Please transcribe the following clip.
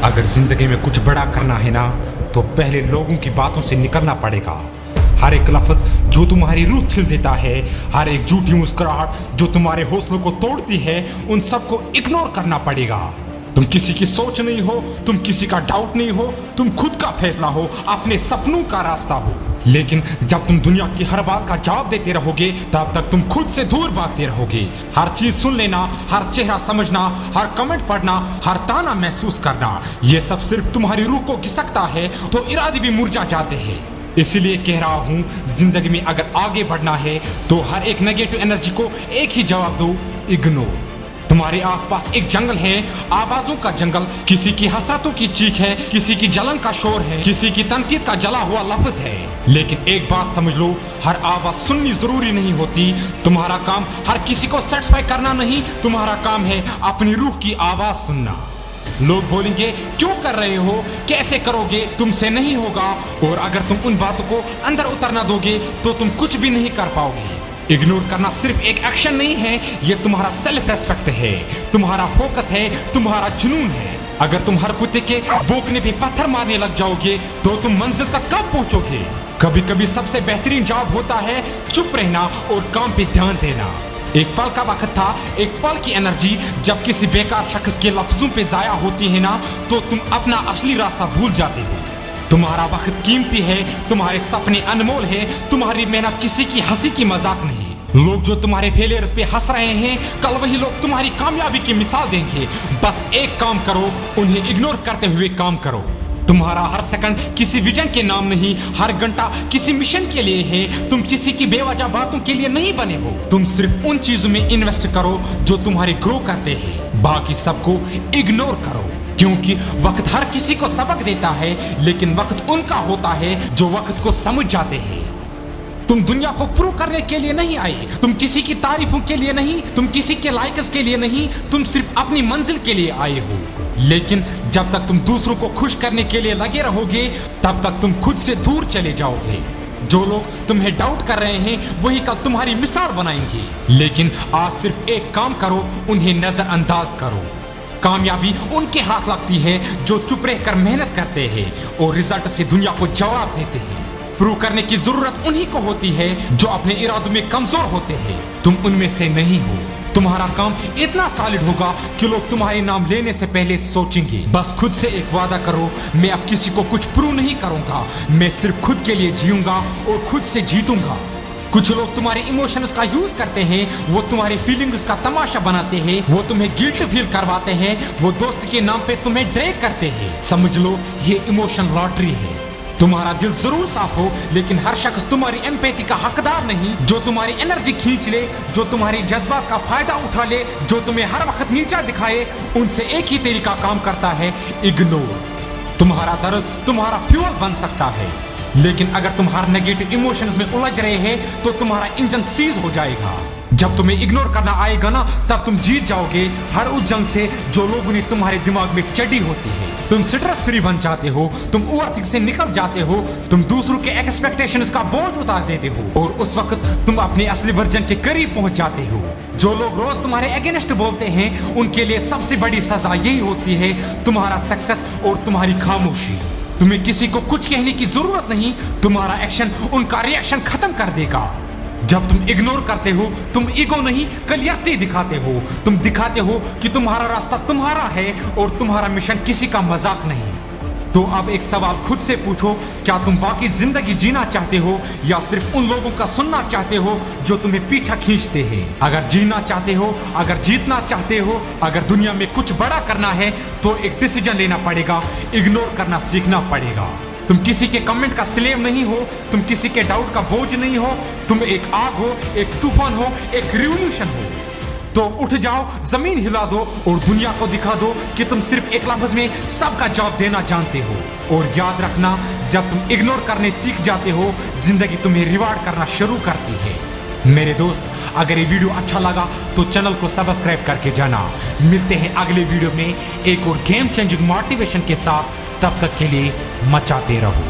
अगर जिंदगी में कुछ बड़ा करना है ना तो पहले लोगों की बातों से निकलना पड़ेगा। हर एक लफ्ज जो तुम्हारी रूह छिल देता है, हर एक झूठी मुस्कुराहट जो तुम्हारे हौसलों को तोड़ती है, उन सबको इग्नोर करना पड़ेगा। तुम किसी की सोच नहीं हो, तुम किसी का डाउट नहीं हो, तुम खुद का फैसला हो, अपने सपनों का रास्ता हो। लेकिन जब तुम दुनिया की हर बात का जवाब देते रहोगे तब तक तुम खुद से दूर भागते रहोगे। हर चीज सुन लेना, हर चेहरा समझना, हर कमेंट पढ़ना, हर ताना महसूस करना, ये सब सिर्फ तुम्हारी रूह को घिसकता है तो इरादे भी मुरझा जाते हैं। इसीलिए कह रहा हूँ, जिंदगी में अगर आगे बढ़ना है तो हर एक नेगेटिव एनर्जी को एक ही जवाब दो, इग्नोर। तुम्हारे आसपास एक जंगल है, आवाजों का जंगल। किसी की हसरतों की चीख है, किसी की जलन का शोर है, किसी की तनकीद का जला हुआ लफ्ज है। लेकिन एक बात समझ लो, हर आवाज सुननी जरूरी नहीं होती। तुम्हारा काम हर किसी को सेटिस्फाई करना नहीं, तुम्हारा काम है अपनी रूह की आवाज सुनना। लोग बोलेंगे क्यों कर रहे हो, कैसे करोगे, तुमसे नहीं होगा। और अगर तुम उन बातों को अंदर उतरना दोगे तो तुम कुछ भी नहीं कर पाओगे। इग्नोर करना सिर्फ एक एक्शन नहीं है, ये तुम्हारा सेल्फ रेस्पेक्ट है, तुम्हारा फोकस है, तुम्हारा जुनून है। अगर तुम हर कुत्ते के भौंकने पे पत्थर मारने लग जाओगे तो तुम मंजिल तक कब पहुंचोगे। कभी कभी सबसे बेहतरीन जवाब होता है चुप रहना और काम पे ध्यान देना। एक पल का वक्त था, एक पल की एनर्जी जब किसी बेकार शख्स के लफ्जों पे जाया होती है ना, तो तुम अपना असली रास्ता भूल जाते हो। तुम्हारा वक्त कीमती है, तुम्हारे सपने अनमोल है, तुम्हारी मेहनत किसी की हंसी की मजाक नहीं। लोग जो तुम्हारे फेलियर्स पे हंस रहे हैं, कल वही लोग तुम्हारी कामयाबी की मिसाल देंगे। बस एक काम करो, उन्हें इग्नोर करते हुए काम करो। तुम्हारा हर सेकंड किसी विजन के नाम नहीं, हर घंटा किसी मिशन के लिए है। तुम किसी की बेवजह बातों के लिए नहीं बने हो। तुम सिर्फ उन चीजों में इन्वेस्ट करो जो तुम्हारे ग्रो करते हैं, बाकी सबको इग्नोर करो। क्योंकि वक्त हर किसी को सबक देता है, लेकिन वक्त उनका होता है जो वक्त को समझ जाते हैं। तुम दुनिया को प्रूव करने के लिए नहीं आए, तुम किसी की तारीफों के लिए नहीं, तुम किसी के लाइक्स के लिए नहीं, तुम सिर्फ अपनी मंजिल के लिए आए हो। लेकिन जब तक तुम दूसरों को खुश करने के लिए लगे रहोगे तब तक तुम खुद से दूर चले जाओगे। जो लोग तुम्हें डाउट कर रहे हैं वही कल तुम्हारी मिसाल बनाएंगे। लेकिन आज सिर्फ एक काम करो, उन्हें नजरअंदाज करो। कामयाबी उनके हाथ लगती है जो चुप रहकर मेहनत करते हैं और रिजल्ट से दुनिया को जवाब देते हैं। प्रूव करने की जरूरत उन्हीं को होती है जो अपने इरादों में कमजोर होते हैं। तुम उनमें से नहीं हो। तुम्हारा काम इतना सॉलिड होगा कि लोग तुम्हारे नाम लेने से पहले सोचेंगे। बस खुद से एक वादा करो, मैं अब किसी को कुछ प्रूव नहीं करूंगा, मैं सिर्फ खुद के लिए जीऊंगा और खुद से जीतूंगा। कुछ लोग तुम्हारे इमोशंस का यूज करते हैं, वो तुम्हारी फीलिंग्स का तमाशा बनाते हैं, वो तुम्हें गिल्ट फील करवाते हैं, वो दोस्त के नाम पे तुम्हें ड्रैग करते हैं। समझ लो ये इमोशन लॉटरी है। तुम्हारा दिल जरूर साफ हो, लेकिन हर शख्स तुम्हारी एम्पैथी का हकदार नहीं। जो तुम्हारी एनर्जी खींच ले, जो तुम्हारी जज्बात का फायदा उठा ले, जो तुम्हें हर वक्त नीचा दिखाए, उनसे एक ही तरीका काम करता है, इग्नोर। तुम्हारा दर्द तुम्हारा फ्यूल बन सकता है, लेकिन अगर तुम हर नेगेटिव इमोशंस में उलझ रहे हैं तो तुम्हारा इंजन सीज हो जाएगा। जब तुम्हें इग्नोर करना आएगा ना, तब तुम जीत जाओगे हर उस जंग से जो लोगों ने तुम्हारे दिमाग में चढ़ी होती है। तुम स्ट्रेस फ्री बन जाते हो, तुम ओवरथिंक से निकल जाते हो, तुम दूसरों के एक्सपेक्टेशंस का बोझ उतार देते हो और उस वक्त तुम अपने असली वर्जन के करीब पहुंच जाते हो। जो लोग रोज तुम्हारे अगेंस्ट बोलते हैं, उनके लिए सबसे बड़ी सजा यही होती है, तुम्हारा सक्सेस और तुम्हारी खामोशी। तुम्हें किसी को कुछ कहने की जरूरत नहीं, तुम्हारा एक्शन उनका रिएक्शन खत्म कर देगा। जब तुम इग्नोर करते हो, तुम ईगो नहीं क्लियरिटी दिखाते हो। तुम दिखाते हो कि तुम्हारा रास्ता तुम्हारा है और तुम्हारा मिशन किसी का मजाक नहीं। तो अब एक सवाल खुद से पूछो, क्या तुम बाकी जिंदगी जीना चाहते हो या सिर्फ उन लोगों का सुनना चाहते हो जो तुम्हें पीछा खींचते हैं। अगर जीना चाहते हो, अगर जीतना चाहते हो, अगर दुनिया में कुछ बड़ा करना है तो एक डिसीजन लेना पड़ेगा, इग्नोर करना सीखना पड़ेगा। तुम किसी के कमेंट का स्लेव नहीं हो, तुम किसी के डाउट का बोझ नहीं हो, तुम एक आग हो, एक तूफान हो, एक रिवॉल्यूशन हो। तो उठ जाओ, जमीन हिला दो और दुनिया को दिखा दो कि तुम सिर्फ एक लफ्ज में सबका जवाब देना जानते हो। और याद रखना, जब तुम इग्नोर करने सीख जाते हो, जिंदगी तुम्हें रिवार्ड करना शुरू करती है। मेरे दोस्त, अगर ये वीडियो अच्छा लगा तो चैनल को सब्सक्राइब करके जाना। मिलते हैं अगले वीडियो में एक और गेम चेंजिंग मोटिवेशन के साथ। तब तक के लिए मचाते रहो।